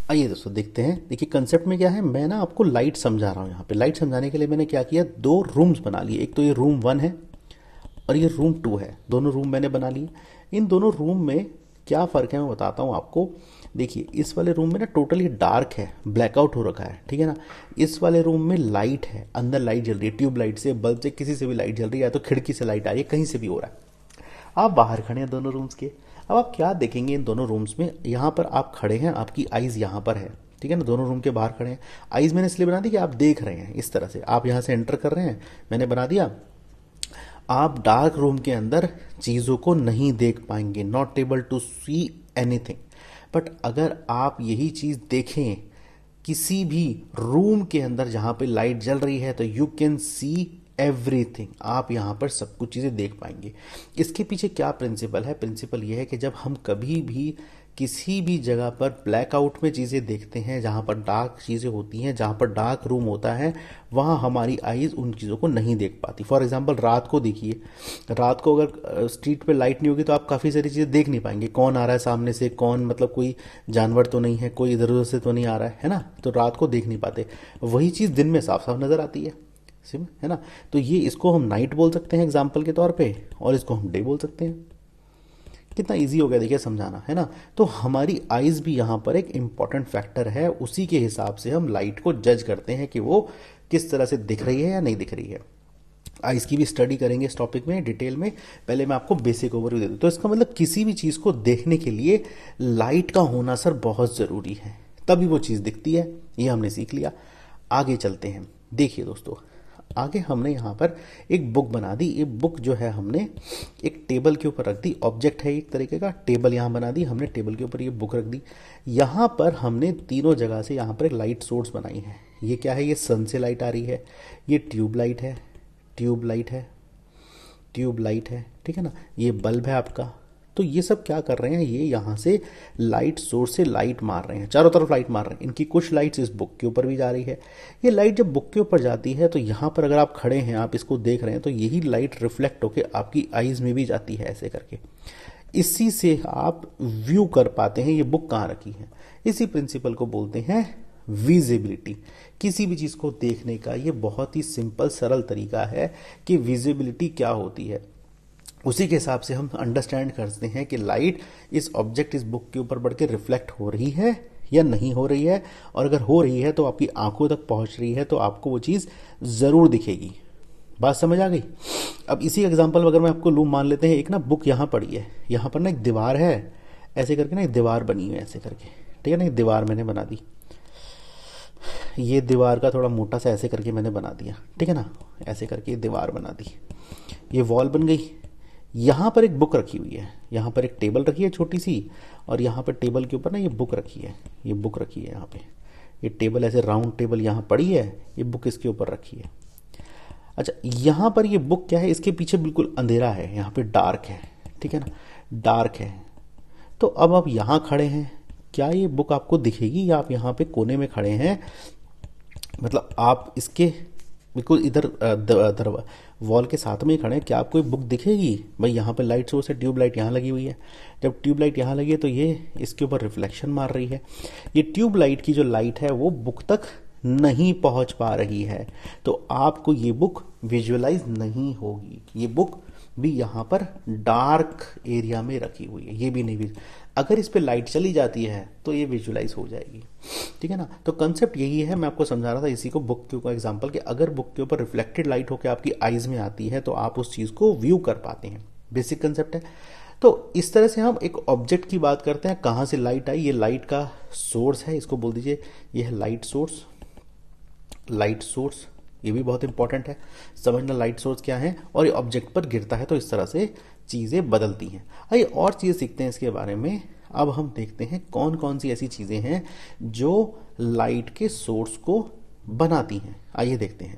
आइए दोस्तों देखते हैं। देखिए कंसेप्ट में क्या है, मैं ना आपको लाइट समझा रहा हूँ। यहाँ पे लाइट समझाने के लिए मैंने क्या किया, दो रूम्स बना लिए। एक तो ये रूम 1 है और ये रूम 2 है। दोनों रूम मैंने बना लिए। इन दोनों रूम में क्या फ़र्क है मैं बताता हूँ आपको। देखिए इस वाले रूम में ना टोटली डार्क है, ब्लैकआउट हो रखा है, ठीक है ना। इस वाले रूम में लाइट है, अंदर लाइट जल रही है, ट्यूब लाइट से, बल्ब से, किसी से भी लाइट जल रही है, या तो खिड़की से लाइट आ रही है, कहीं से भी हो रहा है। आप बाहर खड़े हैं दोनों रूम्स के। अब आप क्या देखेंगे इन दोनों रूम्स में, यहाँ पर आप खड़े हैं, आपकी आइज़ यहाँ पर है, ठीक है ना। दोनों रूम के बाहर खड़े हैं। आइज़ मैंने इसलिए बना दी कि आप देख रहे हैं इस तरह से, आप यहाँ से एंटर कर रहे हैं, मैंने बना दिया। आप डार्क रूम के अंदर चीज़ों को नहीं देख पाएंगे, not able to see anything. But अगर आप यही चीज़ देखें किसी भी रूम के अंदर जहाँ पे लाइट जल रही है, तो यू कैन सी एवरीथिंग। आप यहाँ पर सब कुछ चीज़ें देख पाएंगे। इसके पीछे क्या प्रिंसिपल है? प्रिंसिपल ये है कि जब हम कभी भी किसी भी जगह पर ब्लैकआउट में चीज़ें देखते हैं, जहाँ पर डार्क चीज़ें होती हैं, जहाँ पर डार्क रूम होता है, वहाँ हमारी आइज़ उन चीज़ों को नहीं देख पाती। फॉर एग्जांपल रात को देखिए, रात को अगर स्ट्रीट पे लाइट नहीं होगी तो आप काफ़ी सारी चीज़ें देख नहीं पाएंगे। कौन आ रहा है सामने से, कौन, मतलब कोई जानवर तो नहीं है, कोई इधर उधर से तो नहीं आ रहा है ना। तो रात को देख नहीं पाते। वही चीज़ दिन में साफ साफ नज़र आती है, सिम है ना। तो ये, इसको हम नाइट बोल सकते हैं एग्जाम्पल के तौर पे, और इसको हम डे बोल सकते हैं। कितना इजी हो गया देखिए समझाना, है ना। तो हमारी आइज़ भी यहाँ पर एक इम्पॉर्टेंट फैक्टर है। उसी के हिसाब से हम लाइट को जज करते हैं कि वो किस तरह से दिख रही है या नहीं दिख रही है। आइज़ की भी स्टडी करेंगे इस टॉपिक में डिटेल में। पहले मैं आपको बेसिक ओवरव्यू दे दूँ। तो इसका मतलब किसी भी चीज़ को देखने के लिए लाइट का होना सर बहुत ज़रूरी है, तभी वो चीज़ दिखती है। ये हमने सीख लिया। आगे चलते हैं। देखिए दोस्तों, आगे हमने यहाँ पर एक बुक बना दी। ये बुक जो है हमने एक टेबल के ऊपर रख दी। ऑब्जेक्ट है एक तरीके का, टेबल यहाँ बना दी हमने, टेबल के ऊपर ये बुक रख दी। यहाँ पर हमने तीनों जगह से यहाँ पर एक लाइट सोर्स बनाई है। ये क्या है? ये सन से लाइट आ रही है, ये ट्यूब लाइट है, ट्यूब लाइट है, ट्यूब लाइट है, ठीक है ना। ये बल्ब है आपका। तो ये सब क्या कर रहे हैं, ये यहाँ से लाइट सोर्स से लाइट मार रहे हैं, चारों तरफ लाइट मार रहे हैं। इनकी कुछ लाइट्स इस बुक के ऊपर भी जा रही है। ये लाइट जब बुक के ऊपर जाती है तो यहाँ पर अगर आप खड़े हैं, आप इसको देख रहे हैं, तो यही लाइट रिफ्लेक्ट होकर आपकी आइज़ में भी जाती है, ऐसे करके। इसी से आप व्यू कर पाते हैं ये बुक कहाँ रखी है। इसी प्रिंसिपल को बोलते हैं विजिबिलिटी। किसी भी चीज़ को देखने का ये बहुत ही सिंपल सरल तरीका है कि विजिबिलिटी क्या होती है। उसी के हिसाब से हम अंडरस्टैंड करते हैं कि लाइट इस ऑब्जेक्ट, इस बुक के ऊपर बढ़ के रिफ्लेक्ट हो रही है या नहीं हो रही है। और अगर हो रही है तो आपकी आंखों तक पहुंच रही है, तो आपको वो चीज़ ज़रूर दिखेगी। बात समझ आ गई? अब इसी एग्जांपल में अगर मैं आपको लूँ, मान लेते हैं एक ना बुक यहाँ पड़ी है, यहाँ पर ना एक दीवार है, ऐसे करके ना एक दीवार बनी हुई है, ऐसे करके, ठीक है ना। एक दीवार मैंने बना दी। ये दीवार का थोड़ा मोटा सा ऐसे करके मैंने बना दिया, ठीक है ना। ऐसे करके दीवार बना दी, ये वॉल बन गई। यहाँ पर एक बुक रखी हुई है, यहाँ पर एक टेबल रखी है छोटी सी, और यहाँ पर टेबल के ऊपर ना ये बुक रखी है, ये बुक रखी है यहाँ पे। ये टेबल ऐसे राउंड टेबल यहाँ पड़ी है, ये बुक इसके ऊपर रखी है। अच्छा, यहाँ पर ये बुक क्या है, इसके पीछे बिल्कुल अंधेरा है, यहाँ पे डार्क है, ठीक है ना, डार्क है। तो अब आप यहाँ खड़े हैं, क्या ये बुक आपको दिखेगी, या आप यहाँ पे कोने में खड़े हैं, मतलब आप इसके बिल्कुल इधर वॉल के साथ में ही खड़े हैं, क्या आपको बुक दिखेगी? भाई यहाँ पे लाइट सोर्स है, ट्यूब लाइट यहाँ लगी हुई है। जब ट्यूब लाइट यहाँ लगी है तो ये इसके ऊपर रिफ्लेक्शन मार रही है। ये ट्यूब लाइट की जो लाइट है वो बुक तक नहीं पहुँच पा रही है, तो आपको ये बुक विजुअलाइज नहीं होगी। ये बुक भी यहाँ पर डार्क एरिया में रखी हुई है, ये भी नहीं। अगर इस पे लाइट चली जाती है तो ये विजुअलाइज हो जाएगी, ठीक है ना। तो कंसेप्ट यही है, मैं आपको समझा रहा था इसी को बुक के ऊपर एग्जांपल, कि अगर बुक के ऊपर रिफ्लेक्टेड लाइट होकर आपकी आइज में आती है तो आप उस चीज़ को व्यू कर पाते हैं। बेसिक कंसेप्ट है। तो इस तरह से हम एक ऑब्जेक्ट की बात करते हैं, कहाँ से लाइट आई। ये लाइट का सोर्स है, इसको बोल दीजिए ये है लाइट सोर्स। लाइट सोर्स ये भी बहुत इंपॉर्टेंट है समझना, लाइट सोर्स क्या है। और ये ऑब्जेक्ट पर गिरता है तो इस तरह से चीज़ें बदलती हैं। आइए और चीज़ें सीखते हैं इसके बारे में। अब हम देखते हैं कौन कौन सी ऐसी चीज़ें हैं जो लाइट के सोर्स को बनाती हैं। आइए देखते हैं।